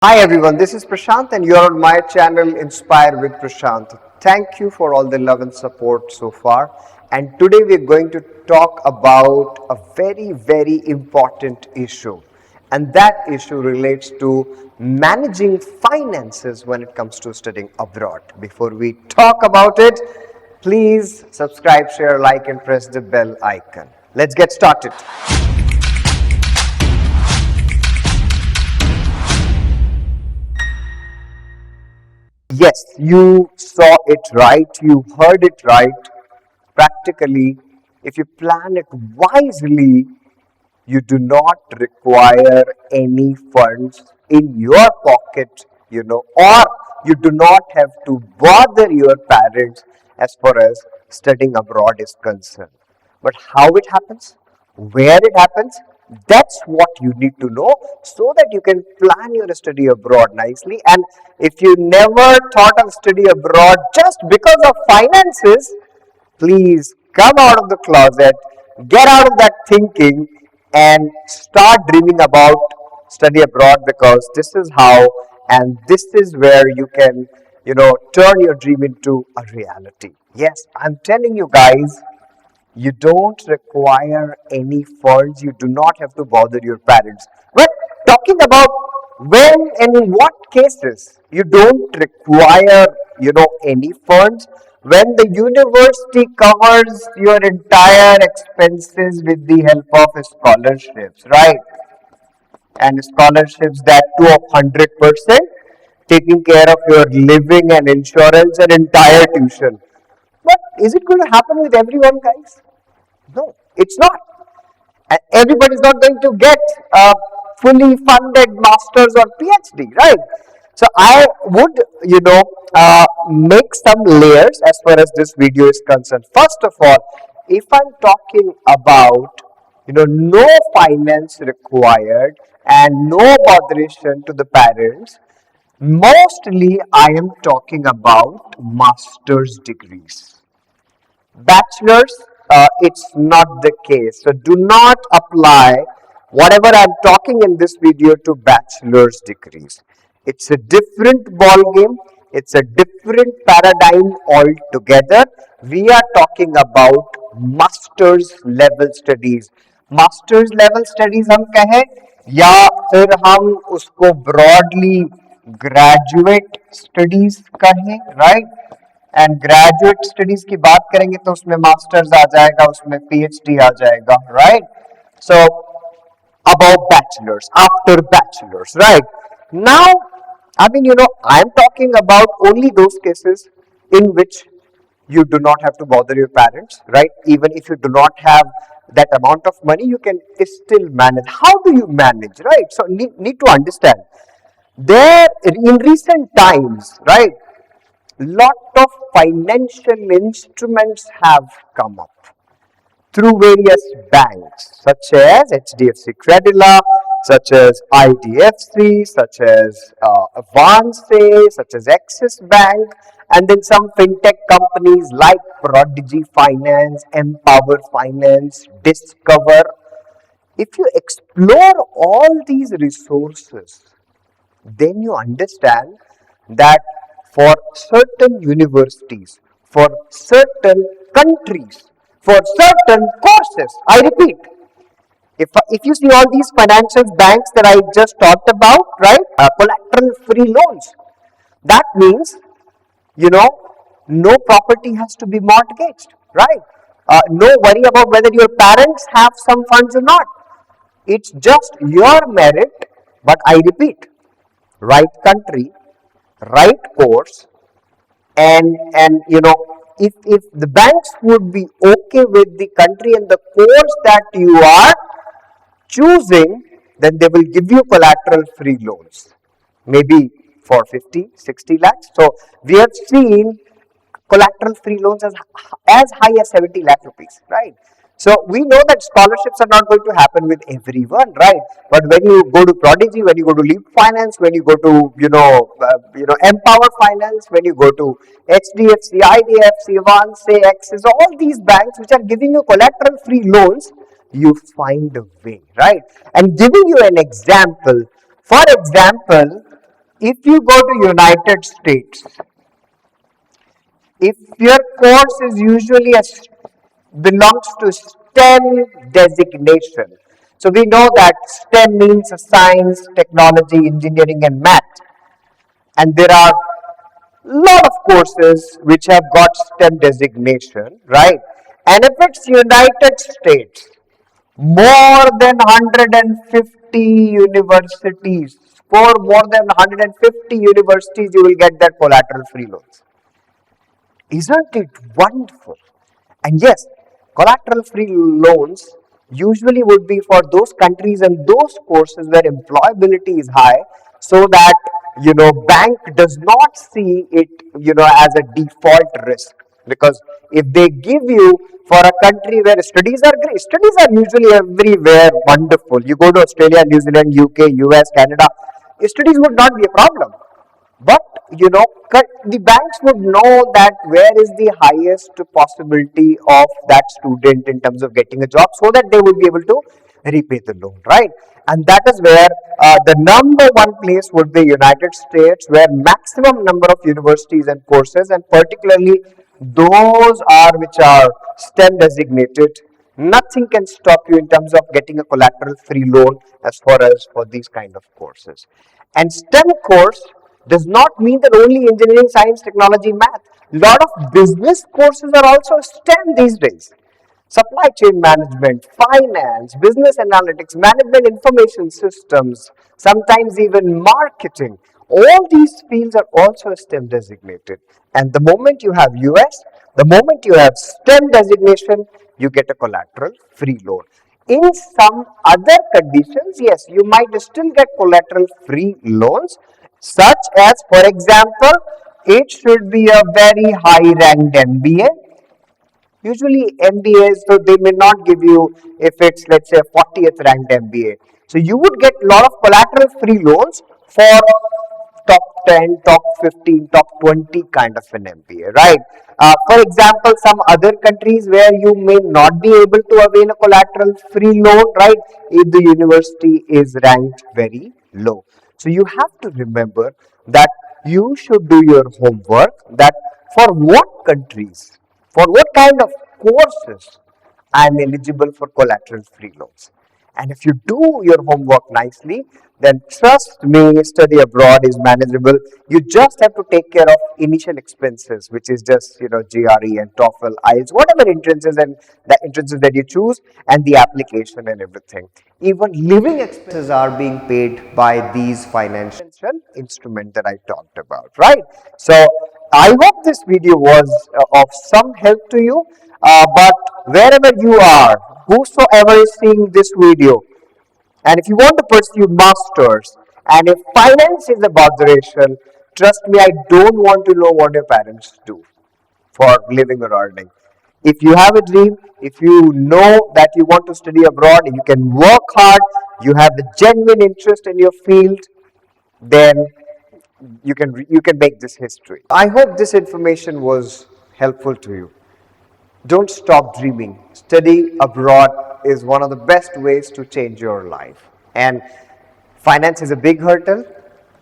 Hi everyone, this is Prashant and you're on my channel Inspire with Prashant. Thank you for all the love and support so far. And today we're going to talk about a very important issue. And that issue relates to managing finances when it comes to studying abroad. Before we talk about it, please subscribe, share, like, and press the bell icon. Let's get started. Yes, you saw it right, you heard it right. Practically, if you plan it wisely, you do not require any funds in your pocket, or you do not have to bother your parents as far as studying abroad is concerned. But how it happens, where it happens, that's what you need to know so that you can plan your study abroad nicely. And if you never thought of study abroad just because of finances, please come out of the closet, get out of that thinking, and start dreaming about study abroad because this is how and this is where you can, turn your dream into a reality. Yes, I'm telling you guys, you don't require any funds. You do not have to bother your parents. But talking about when and in what cases you don't require, any funds, when the university covers your entire expenses with the help of scholarships, right? And scholarships that too of 100%, taking care of your living and insurance and entire tuition. But is it going to happen with everyone, guys? No, it's not. And everybody's not going to get a fully funded master's or PhD, right? So I would, make some layers as far as this video is concerned. First of all, if I'm talking about, no finance required and no botheration to the parents, mostly I am talking about master's degrees. Bachelor's, it's not the case. So do not apply whatever I'm talking in this video to bachelor's degrees. It's a different ball game. It's a different paradigm altogether. We are talking about master's level studies. Masters level studies हम कहें या फिर हम उसको broadly graduate studies कहें, right? And graduate studies की बात करेंगे तो उसमें मास्टर्स आ जाएगा, उसमें पीएचडी आ जाएगा, right? So above bachelor's, after bachelor's, right? Now, I'm talking about only those cases in which you do not have to bother your parents, right? Even if you do not have that amount of money, you can still manage. How do you manage, right? So need to understand. There in recent times, right, lot of financial instruments have come up through various banks such as HDFC Credila, such as IDFC, such as Avance, such as Axis Bank, and then some fintech companies like Prodigy Finance, Empower Finance, Discover. If you explore all these resources, then you understand that for certain universities, for certain countries, for certain courses, I repeat, if you see all these financial banks that I just talked about, right, collateral free loans, that means, no property has to be mortgaged, right? No worry about whether your parents have some funds or not. It's just your merit, but I repeat, right country, right course, and if the banks would be okay with the country and the course that you are choosing, then they will give you collateral free loans, maybe for 50, 60 lakhs. So we have seen collateral free loans as high as 70 lakh rupees, right? So we know that scholarships are not going to happen with everyone, right? But when you go to Prodigy, when you go to Leap Finance, when you go to Empower Finance, when you go to HDFC, IDFC, Avance, Axis, all these banks which are giving you collateral free loans, you find a way, right? And giving you an example, for example, If you go to United States, if your course is usually belongs to STEM designation, so we know that STEM means science, technology, engineering, and math, and there are lot of courses which have got STEM designation, right? And if it's United States, more than 150 universities, for more than 150 universities, you will get that collateral free loans. Isn't it wonderful? And yes, collateral free loans usually would be for those countries and those courses where employability is high, so that bank does not see it as a default risk. Because if they give you for a country where studies are great, studies are usually everywhere wonderful. You go to Australia, New Zealand, UK, US, Canada, studies would not be a problem. But the banks would know that where is the highest possibility of that student in terms of getting a job, so that they would be able to repay the loan, right? And that is where the number one place would be United States, where maximum number of universities and courses, and particularly those are which are STEM designated. Nothing can stop you in terms of getting a collateral free loan as far as for these kind of courses. And STEM course does not mean that only engineering, science, technology, math. Lot of business courses are also STEM these days. Supply chain management, finance, business analytics, management information systems, sometimes even marketing. All these fields are also STEM designated. And the moment you have US, the moment you have STEM designation, you get a collateral free loan. In some other conditions, yes, you might still get collateral free loans, such as, for example, it should be a very high ranked MBA. Usually MBAs, so they may not give you if it's, let's say, a 40th ranked MBA. So you would get a lot of collateral free loans for top 10, top 15, top 20 kind of an MBA, right? For example, some other countries where you may not be able to avail a collateral free loan, right, if the university is ranked very low. So you have to remember that you should do your homework, that for what countries, for what kind of courses I am eligible for collateral free loans. And if you do your homework nicely, then trust me, study abroad is manageable. You just have to take care of initial expenses, which is just GRE and TOEFL, IELTS, whatever entrances and the entrances that you choose, and the application and everything. Even living expenses are being paid by these financial instruments that I talked about, right? So I hope this video was of some help to you. But wherever you are, whosoever is seeing this video, and if you want to pursue masters, and if finance is a botheration, trust me, I don't want to know what your parents do for living or earning. If you have a dream, if you know that you want to study abroad, you can work hard, you have the genuine interest in your field, then you can make this history. I hope this information was helpful to you. Don't stop dreaming. Study abroad is one of the best ways to change your life. And finance is a big hurdle.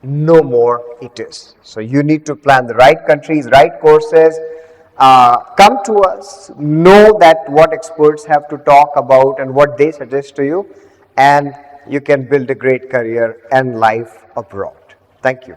No more it is. So you need to plan the right countries, right courses. Come to us. Know that what experts have to talk about and what they suggest to you. And you can build a great career and life abroad. Thank you.